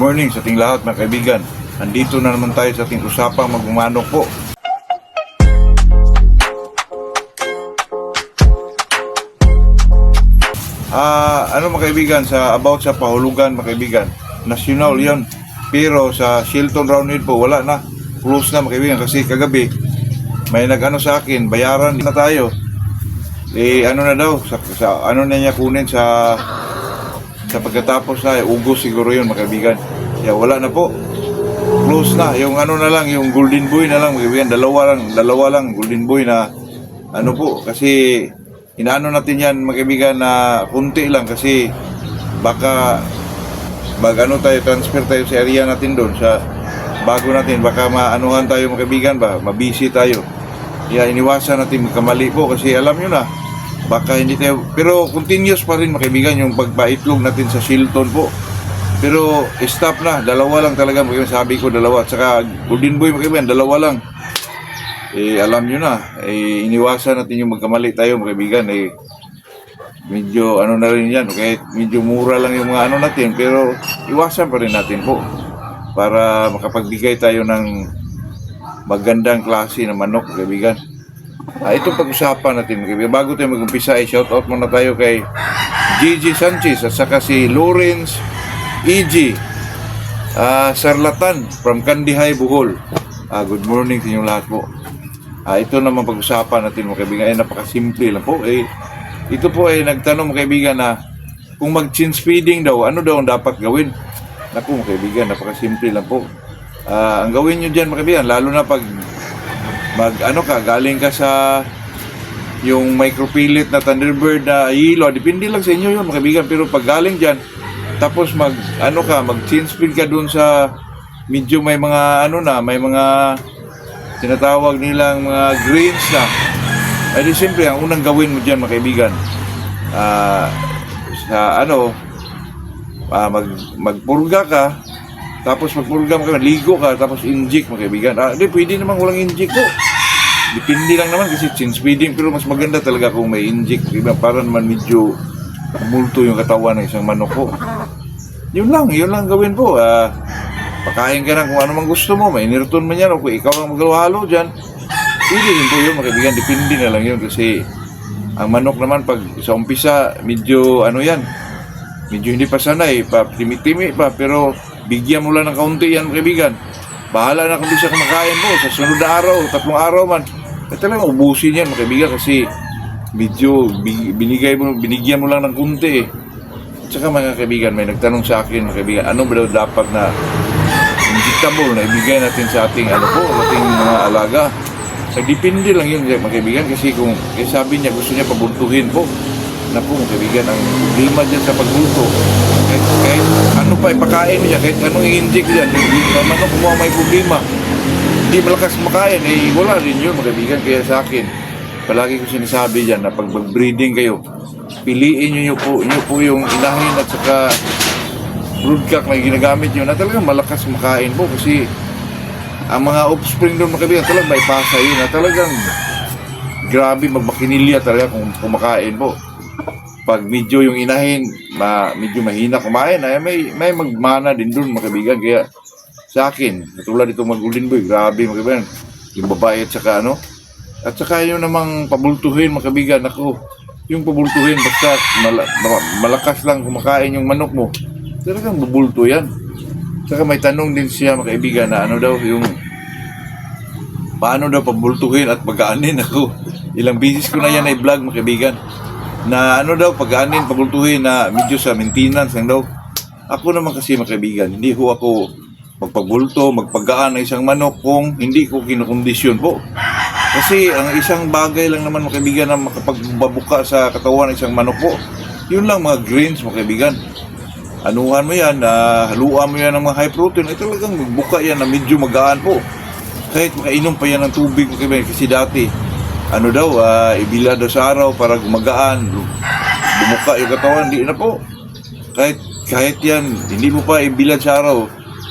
morning sa ating lahat mga kaibigan. Nandito na naman tayo sa ating usapang magmanok po. Mga kaibigan, about sa pahulugan mga kaibigan, national yon. Pero sa Shilton Roundhead po, wala na. Close na mga kaibigan kasi kagabi may nag-ano sa akin, bayaran na tayo. Ano na daw, ano na niya kunin sa pagkatapos na, ugos siguro yun mga kaibigan. Kaya wala na po. Close na. Yung ano na lang, yung Golden Boy na lang mga kaibigan. Dalawa lang Golden Boy na ano po. Kasi inaano natin yan mga kaibigan na kunti lang kasi baka ano tayo, transfer tayo sa area natin doon sa bago natin. Baka maanuhan tayo mga kaibigan ba, mabisi tayo. Kaya iniwasan natin magkamali po kasi alam nyo na baka hindi tayo, pero continuous pa rin mga kaibigan yung pagpaitlog natin sa Shilton po. Pero stop na, dalawa lang talaga mga kaibigan, sabi ko dalawa. At saka Golden Boy mga kaibigan, dalawa lang. Alam nyo na, iniwasan natin yung magkamali tayo mga kaibigan. Medyo ano na rin yan, okay? Medyo mura lang yung mga ano natin, pero iwasan pa rin natin po para makapagbigay tayo ng magandang klase na manok mga kaibigan. Itong pag-usapan natin mga kaibigan, bago tayo mag-umpisa, shoutout muna tayo kay Gigi Sanchez at saka si Lawrence E.G. Sarlatan from Kandihay, Bohol. Good morning sa inyong lahat po. Ito naman pag-usapan natin mga kaibigan, napakasimple lang po. Ito po ay nagtanong mga kaibigan na kung mag-change feeding daw, ano daw ang dapat gawin? Naku mga kaibigan, napakasimple lang po. Ang gawin nyo dyan mga kaibigan, lalo na pag galing ka sa yung micropillet na Thunderbird na hilo, depende lang sa inyo yun mga kaibigan. Pero pag galing dyan, tapos mag-change feed ka dun sa medyo may mga may mga tinatawag nilang mga greens na, di siyempre ang unang gawin mo dyan mga kaibigan, magpurga ka, tapos magpurga mo ka, ligo ka, tapos inject mga kaibigan. Di pwede naman walang inject po, depende lang naman kasi change feeding, pero mas maganda talaga kung may inject diba? Para naman medyo multo yung katawan ng isang manok po. Yun lang gawin po. Pakain ka na kung ano man gusto mo, may nirton man yan, o kung ikaw ang maghalo dyan, pwede din po yun mga kaibigan, depende na lang yun. Kasi ang manok naman pag sa umpisa medyo medyo hindi pa sanay pa, timi-timi pa, pero bigyan mo lang ng kaunti yan mga kaibigan, bahala na kung di siya kumakain po sa sunod na araw, 3 araw man, talagang ubusin yan mga kaibigan kasi medyo binigyan mo lang ng kunti Tsaka mga kaibigan, may nagtanong sa akin mga kaibigan, ano ba daw dapat na injectable na ibigay natin sa ating ating mga alaga. Depende lang yun mga kaibigan, kasi kung sabi niya gusto niya pabuntuhin po, naku mga kaibigan, ang problema dyan sa pagbunto, kahit ano pa ipakain niya, kahit anong i-inject dyan, manok mo may problema, hindi malakas makain, wala rin yun mga kaibigan. Kaya sa akin, palagi ko sinasabi dyan na pag breeding kayo, piliin nyo po yung inahin at saka broodcock na ginagamit nyo na talagang malakas makain po, kasi ang mga offspring doon mga kaibigan talagang may pasa yun na talagang grabe magmakinilya talaga kung kumakain po. Pag medyo yung inahin medyo mahina kumain, may magmana din doon mga kaibigan. Kaya sa akin, katulad itong mag-Golden Boy, grabe mga kaibigan, yung babae at saka yun namang pabultuhin mga kaibigan. Ako, yung pabultuhin basta malakas lang kumakain yung manok mo, talagang bubulto yan. Saka may tanong din siya mga kaibigan na yung paano daw pabultuhin at pagkaanin. Ako, ilang bisis ko na yan ay vlog mga kaibigan na pagkaanin, pabultuhin na medyo sa maintenance lang daw. Ako naman kasi mga kaibigan, hindi ko ako magpabulto, magpagkaan ng isang manok kung hindi ko kinukondisyon po. Kasi ang isang bagay lang naman mga kaibigan na makapagbabuka sa katawan ng isang manok po, yun lang mga greens mga kaibigan. Anuhan mo yan, haluan mo yan ng mga high protein, ay talagang magbuka yan na medyo magaan po. Kahit makainom pa yan ng tubig mga kaibigan, kasi dati ibila daw sa araw para gumagaan, bumuka yung katawan, hindi na po. Kahit yan, hindi mo pa ibilad sa araw,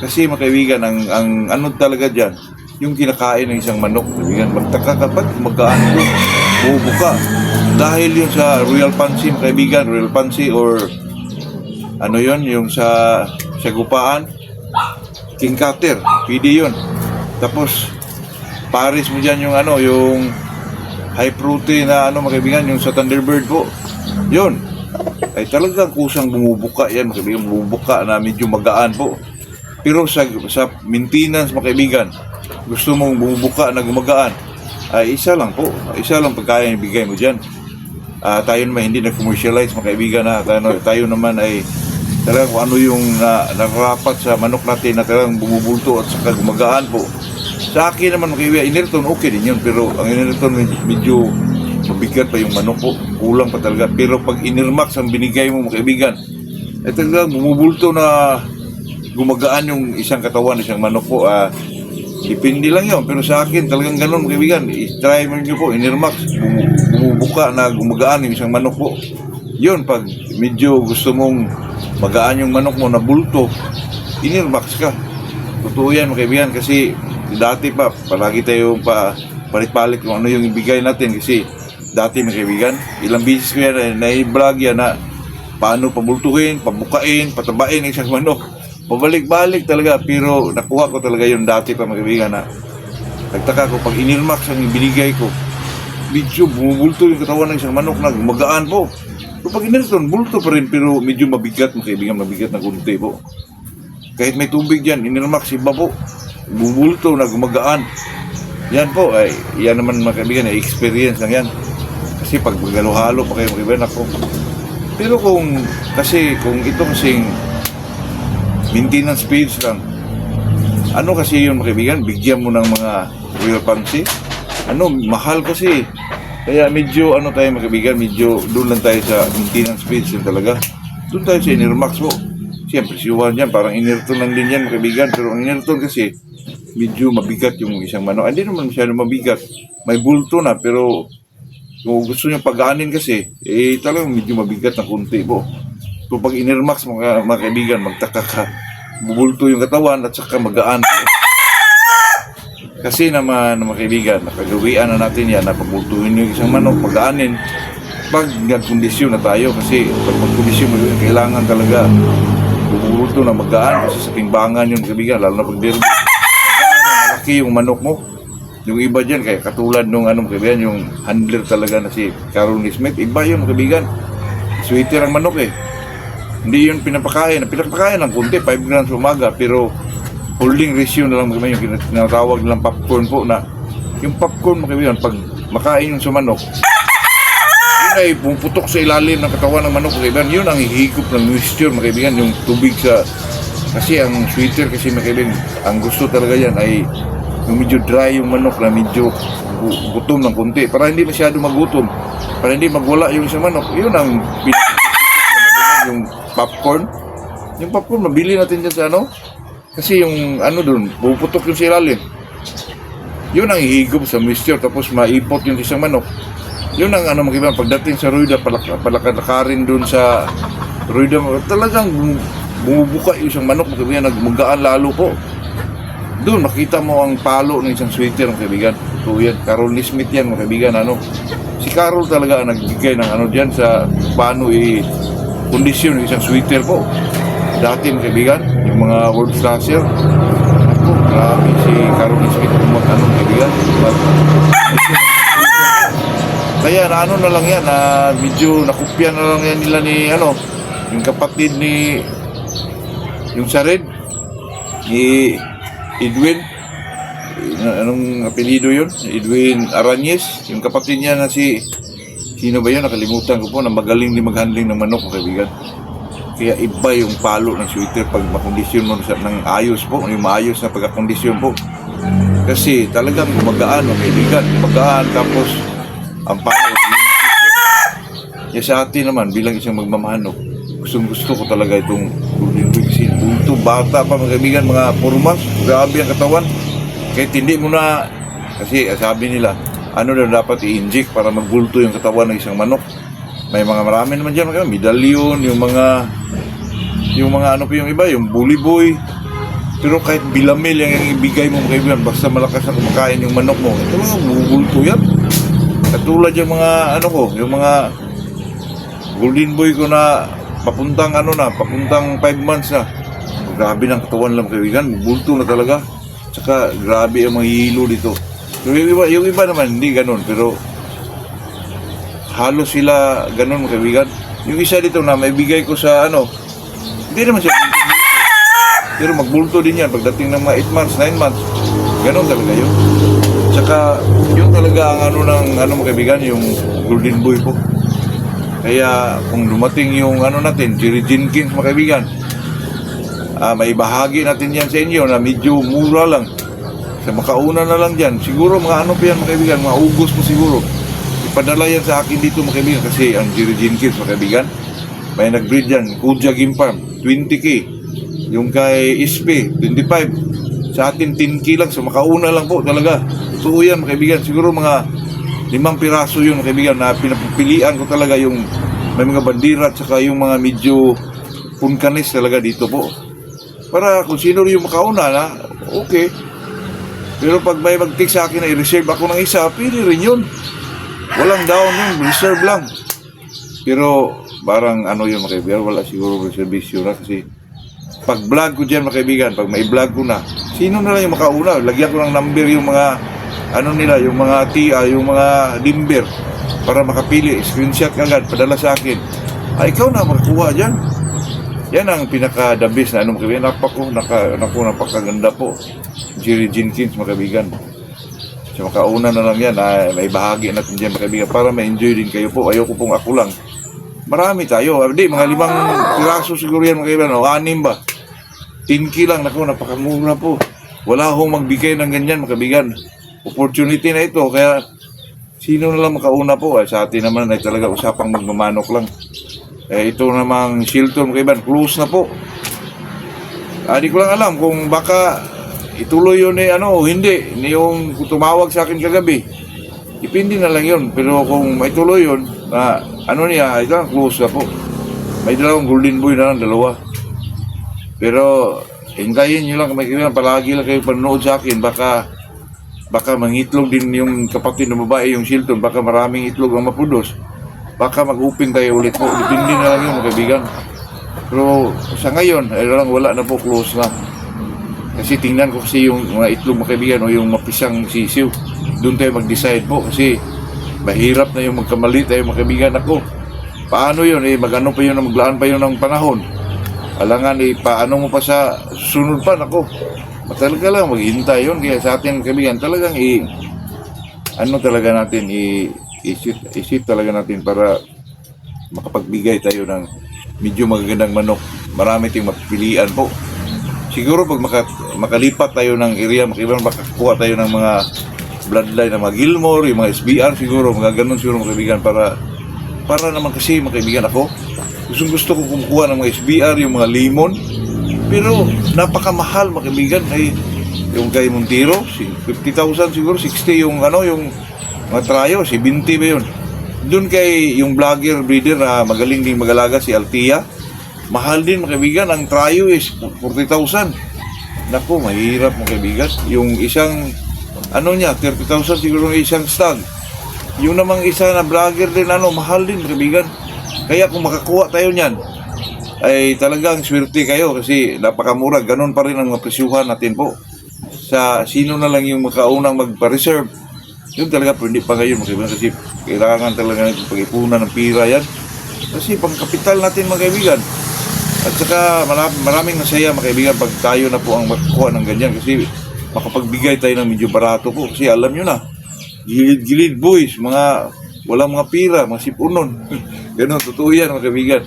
kasi mga kaibigan, ang talaga dyan, yung kinakain ng isang manok, kaibigan, magtaka kapag magaan po, bubuka. Dahil yun sa Royal Pansy kaibigan, Royal Pansy or yung sa gupaan, king cutter, pwede yun. Tapos, pares mo dyan yung ano, yung high protein na ano mga kaibigan, yung sa Thunderbird po. Yun. Ay talagang kusang bumubuka yan mga kaibigan, bumubuka na medyo magaan po. Pero sa maintenance mga kaibigan, gusto mong bumubuka na gumagaan, ay isa lang po. Isa lang pagkaya ibigay mo dyan. Tayo naman hindi na-commercialize mga kaibigan na tayo naman ay talagang kung ano yung nakarapat sa manok natin na talagang bumubulto at saka gumagaan po. Sa akin naman mga kaibigan, Inerton okay din yun, pero ang Inerton medyo mabigat pa yung manok po, kulang pa talaga. Pero pag Inirmax ang binigay mo mga kaibigan, ay talagang bumubulto na gumagaan yung isang katawan, isang manok po. Depende lang yun, pero sa akin talagang ganun mga kaibigan. I-try mo nyo po, Inirmax, bumubuka na gumagaan yung isang manok po. Yun, pag medyo gusto mong magaan yung manok mo na bulto, Inirmax ka. Totoo yan mga kaibigan, kasi dati pa, palagi tayong palit-palit kung ano yung ibigay natin. Kasi dati mga kaibigan, ilang beses ko yan, na-vlog yan na paano pabultuhin, pabukain, patabain isang manok. Pabalik-balik talaga, pero nakuha ko talaga yung dati pa mga kaibigan na nagtaka ko, pag Inirmax ang binigay ko, medyo bumubulto yung katawan ng isang manok na gumagaan po. So pag Inerton, bulto pa rin, pero medyo mabigat mga kaibigan, mabigat na kunti po. Kahit may tubig yan, Inirmax, iba po. Bubulto na gumagaan. Yan po, ay yan naman mga kaibigan, ay experience lang yan. Kasi pag magalo-halo pa kayo mga kaibigan, ako. Pero kung itong sing maintenance page lang, ano kasi yun mga kaibigan, bigyan mo ng mga real fancy. Mahal kasi. Kaya medyo tayo mga kaibigan, medyo doon lang tayo sa maintenance page yun talaga. Doon tayo sa Inirmax po. Siyempre, si Juan yan, parang Inerton lang din yan mga kaibigan. Pero ang Inerton kasi, medyo mabigat yung isang manok. Hindi naman masyado mabigat. May bulto na, pero kung gusto niya pagaanin kasi, talagang medyo mabigat na kunti po. So pag Inirmax mga kaibigan, magtaka ka. Bubulto yung katawan at saka magaan po. Kasi naman mga kaibigan, nakagawian na natin yan, napabultuhin yung isang manok, pagaanin. Pag nagkondisyon na tayo, kasi pag magkondisyon mo yun, kailangan talaga bubulto na magaan kasi sa timbangan yung kaibigan, lalo na pag derby. Malaki yung manok mo. Yung iba dyan, kaya katulad nung kaibigan, yung handler talaga na si Carol Smith, iba yun kaibigan. Sweeter ang manok eh. Hindi yun pinapakain ng kunti, 5 grams umaga, pero holding ratio na lang mga kaibigan, yung tinatawag nilang popcorn po na, yung popcorn mga kaibigan, pag makain yung sa manok, yun ay pumuputok sa ilalim ng katawan ng manok mga kaibigan, yun ang hihigop ng moisture mga kaibigan, yung tubig kasi ang sweeter kasi mga kaibigan, ang gusto talaga yan ay yung medyo dry yung manok na medyo gutom ng kunti, para hindi masyado magutom, para hindi magwala yung isang manok. Yun ang yung popcorn. Yung popcorn, mabili natin dyan sa kasi yung doon, puputok yung silalim. Yun ang hihigop sa moisture, tapos maipot yung isang manok. Yun ang magkaiba, pagdating sa ruida, palakarin doon sa ruida, talagang bumubuka yung isang manok, magkaibigan, nagmagaan lalo po. Doon, makita mo ang palo ng isang sweater, mga kaibigan. Ito yan, Carol Smith yan, mga kaibigan, Si Carol talaga ang nagbigay ng dyan sa paano kondisyon ng isang sweater po. Dati, mga kaibigan, yung mga world slasher, grabe si Carol Smith, kaibigan. Kaya na lang yan, medyo nakupyan na lang yan nila ni, yung kapatid ni, yung Sared, ni Edwin, anong apelido yun? Edwin Arañez, yung kapatid niya na sino ba yun? Nakalimutan ko po, na magaling din maghandling ng manok, kaibigan. Kaya iba yung palo ng sweater pag makondisyon mo ng ayos po, yung maayos na pagkakondisyon po. Kasi talagang gumagaan, kaibigan, gumagaan, tapos ang palo. Kaya sa atin naman, bilang isang magmamahanok, gusto ko talaga itong bulto, bata pa mga kaibigan, mga 4 months, grabe ang katawan. Kahit hindi mo na, kasi sabi nila, dapat i-inject para magbulto yung katawan ng isang manok. May marami naman dyan, medallion, yung mga yung iba, yung bully boy. Pero kahit bilamil yung ibigay mo mga kaibigan, basta malakas na kumakain yung manok mo, ito lang, bubulto yan. Katulad yung mga yung mga golden boy ko na papuntang 5 months na. grabe ng katawan lang mga kaibigan, bulto na talaga. Tsaka grabe ang mga hilo dito. Yung iba naman hindi ganun, pero halos sila ganun mga kaibigan. Yung isa dito na may bigay ko sa hindi naman siya pero magbulto din yan pagdating ng mga 8 months, 9 months. Ganun talaga yun. Tsaka yun talaga ang mga kaibigan, yung golden boy po. Kaya kung dumating yung natin, Jerry Jenkins mga kaibigan, may bahagi natin yan sa inyo na medyo mura lang. Sa makauna na lang dyan. Siguro mga pa yan mga kaibigan, mga Ugos po siguro. Ipadala yan sa akin dito mga kaibigan kasi ang Jerry Jenkins mga kaibigan, may nag-breed yan, Kuja Game Farm, 20K. Yung kay Ispe, 25. Sa atin, 10K lang. So, makauna lang po talaga. Totoo yan, mga kaibigan. Siguro mga 5 piraso yun, mga kaibigan, na pinapipilian ko talaga yung may mga bandira at saka yung mga medyo punkanis talaga dito po. Para kung sino yung makauna na, okay. Pero pag may mag-take sa akin na i-reserve ako ng isa, pili rin yun. Walang down yun, reserve lang. Pero parang yun, mga kaibigan, wala siguro reservation na kasi pag vlog ko dyan mga kaibigan, pag may vlog ko na, sino na lang yung makauna? Lagyan ko ng number yung mga nila, yung mga yung mga dimber para makapili, screenshot agad, padala sa akin. Ikaw na makakuha dyan. Yan ang pinaka-the best na mga kaibigan. Napakaganda po. Jerry Jenkins mga kaibigan. So makauna na lang yan, may bahagi natin dyan mga kaibigan para ma-enjoy din kayo po. Ayoko pong ako lang. Marami tayo. Hindi, mga 5 piraso siguro yan mga kaibigan. O 6 ba? 10K lang, napakamura po. Wala akong magbigay ng ganyan, mga kaibigan. Opportunity na ito, kaya sino na lang makauna po. Sa atin naman ay talaga usapang magmamanok lang. Ito namang Shilton, mga kaibigan, close na po. Di ko lang alam kung baka ituloy yun hindi. Yung tumawag sa akin kagabi. Depende na lang yun. Pero kung may tuloy yun, ito lang, close na po. May dalawang golden boy na lang, 2. Pero hintayin nyo lang, may kailangan palagi lang kayo panonood sa akin. Baka mangitlog din yung kapatid na babae, yung Shilton. Baka maraming itlog ang mapudos. Baka mag-open tayo ulit po. Depende na lang yun mga kaibigan. Pero sa ngayon, wala na po, close na. Kasi tingnan ko kasi yung mga itlog mga kaibigan o yung mapisang sisiw. Doon tayo mag-decide po kasi mahirap na yung magkamali tayo mga kaibigan ako. Paano yun? Magano pa yun, maglaan pa yun ng panahon. Alangan, paano mo pa sa sunod pa? Nako, talaga lang maghintay yun. Kaya sa atin kaibigan, talagang talaga natin, isip talaga natin para makapagbigay tayo ng medyo magagandang manok. Marami tayong mapipilian po. Siguro pag makalipat tayo ng area, makakuha tayo ng mga bloodline ng mga Gilmore, yung mga SBR siguro, mga ganun siguro mga kaibigan para naman kasi mga kaibigan ako. Gusto ko kumukuha ng mga SBR, yung mga limon. Pero napakamahal mga kaibigan. Yung kay Montero, 50,000 siguro, 60 yung yung mga trayo, 70 ba yun? Doon kay yung vlogger breeder na magaling din mag-alaga si Altia. Mahal din mga kaibigan, ang trayo is 40,000. Naku, mahirap mga kaibigan. Yung isang, 30,000 siguro yung isang stag. Yung namang isa na vlogger din, mahal din mga kaibigan. Kaya kung makakuha tayo niyan, ay talagang swerte kayo kasi napakamura. Ganun pa rin ang presyuhan natin po. Sa sino na lang yung makaunang magpa-reserve, yun talaga pwede pa ngayon mga kaibigan kasi kailangan talaga natin pag-ipunan ng pira yan. Kasi pangkapital natin mga kaibigan. At saka maraming masaya mga kaibigan pag tayo na po ang makakuha ng ganyan kasi makapagbigay tayo ng medyo barato po. Kasi alam nyo na, gilid-gilid boys, walang mga pira, mga sipunon. Ganun, totoo yan mga kaibigan.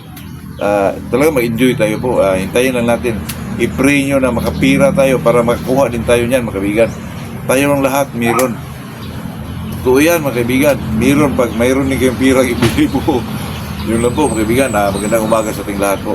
Talaga ma-enjoy tayo po. Hintayin lang natin. I-pray nyo na makapira tayo para makakuha din tayo niyan mga kaibigan. Tayo ng lahat, meron. Totoo yan mga kaibigan. Meron, pag mayroon din kayong pirang ibili po. Yun lang po mga kaibigan. Magandang umaga sa ating lahat po.